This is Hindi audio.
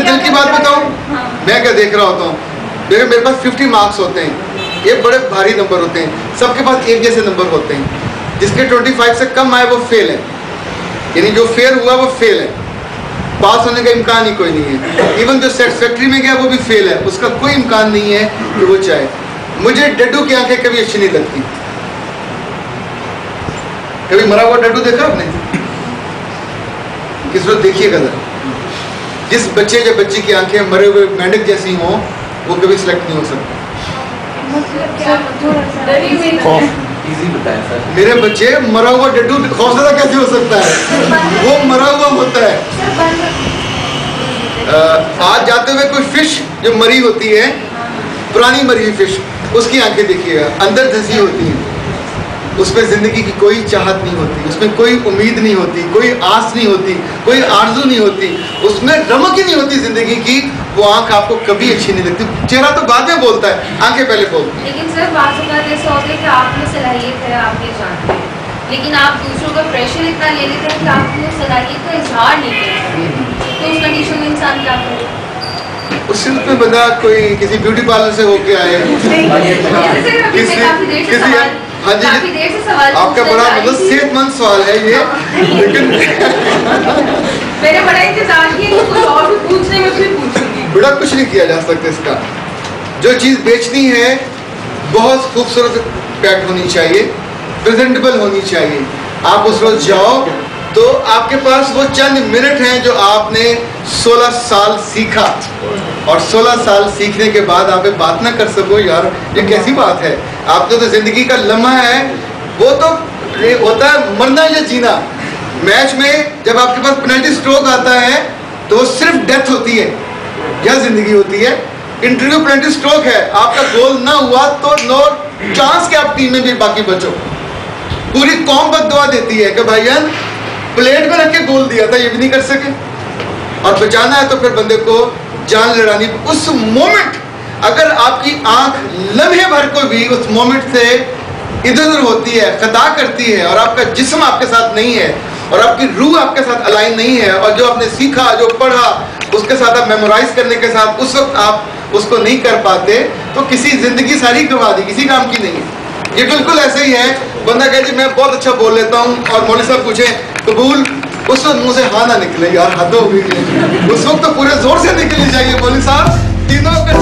दिल की बात बताऊं, मैं क्या देख रहा होता हूँ, मेरे पास 50 मार्क्स होते हैं, ये बड़े भारी नंबर होते हैं, सबके पास एक जैसे नंबर होते हैं। जिसके 25 से कम आए वो फेल है, यानी जो फेल हुआ वो फेल है, पास होने का इम्कान ही कोई नहीं है। इवन जो सेटिस्फैक्ट्री में गया वो भी फेल है, उसका कोई इम्कान नहीं है कि वो चाहे। मुझे डड्डू की आंखें कभी अच्छी नहीं लगती। कभी मरा हुआ डड्डू देखा आपने? किस रोज देखिएगा जरा, जिस बच्चे या बच्ची की आंखें मरे हुए मेंढक जैसी हों वो कभी सिलेक्ट नहीं हो सकता। मेरे बच्चे मरा हुआ डड्डू खौफजदा कैसे हो सकता है? वो मरा हुआ होता है। आज जाते हुए कोई फिश जो मरी होती है, पुरानी मरी हुई फिश, उसकी आंखें देखिएगा, अंदर धंसी होती हैं, उसमें जिंदगी की कोई चाहत नहीं होती, उसमें कोई उम्मीद नहीं होती, कोई आस नहीं होती, कोई आरजू नहीं होती, उसमें रमक ही नहीं होती जिंदगी की। वो आंख आपको कभी अच्छी नहीं लगती। चेहरा तो बाद में बोलता है, आंखें पहले बोलती हैं। लेकिन सर बात ऐसा होता है कि आप में सलाहियत है, आप ये जानते हैं, लेकिन आप दूसरों का प्रेशर इतना ले लेते हैं कि आप वो सलाहियत का इजहार नहीं कर सकते, तो उस कंडीशन में इंसान क्या करे? उस सूरत में बंदा कोई किसी ब्यूटी पार्लर से होके आए, हाँ जी, आपका बड़ा मतलब सेहतमंद सवाल है ये, लेकिन मैंने बड़ा इंतजार किया कि कुछ और भी पूछने में फिर पूछूंगी। बड़ा कुछ नहीं किया जा सकता इसका। जो चीज़ बेचनी है बहुत खूबसूरत पैक होनी चाहिए, प्रेजेंटेबल होनी चाहिए। आप उस रोज जाओ तो आपके पास वो चंद मिनट हैं जो आपने 16 साल सीखा, और 16 साल सीखने के बाद आप बात ना कर सको, यार ये कैसी बात है? आपको तो जिंदगी का लम्हा है, वो तो होता है मरना या जीना। मैच में जब आपके पास पेनल्टी स्ट्रोक आता है तो वो सिर्फ डेथ होती है या जिंदगी होती है। इंटरव्यू पेनल्टी स्ट्रोक है, आपका गोल ना हुआ तो नो चांस कि आप टीम में भी बाकी बचो। पूरी कौम बद्दुआ देती है कि भाईजान प्लेट में रख के गोल दिया था, ये भी नहीं कर सके, और बचाना है तो फिर बंदे को जान लड़ानी। उस मोमेंट अगर आपकी आंख लम्हे भर को भी उस मोमेंट से इधर उधर होती है, खता करती है, और आपका जिस्म आपके साथ नहीं है और आपकी रूह आपके साथ अलाइन नहीं है, और जो आपने सीखा, जो पढ़ा, उसके साथ आप मेमोराइज करने के साथ उस वक्त आप उसको नहीं कर पाते, तो किसी जिंदगी सारी गंवा दी, किसी काम की नहीं है। ये बिल्कुल ऐसे ही है, बंदा कहे जी मैं बहुत अच्छा बोल लेता हूँ, और मौलवी साहब पूछे कबूल, उस वक्त मुंह से हाँ ना निकले, यार हद हो गई। उस वक्त तो पूरे जोर से निकलनी चाहिए मौलवी साहब, तीनों का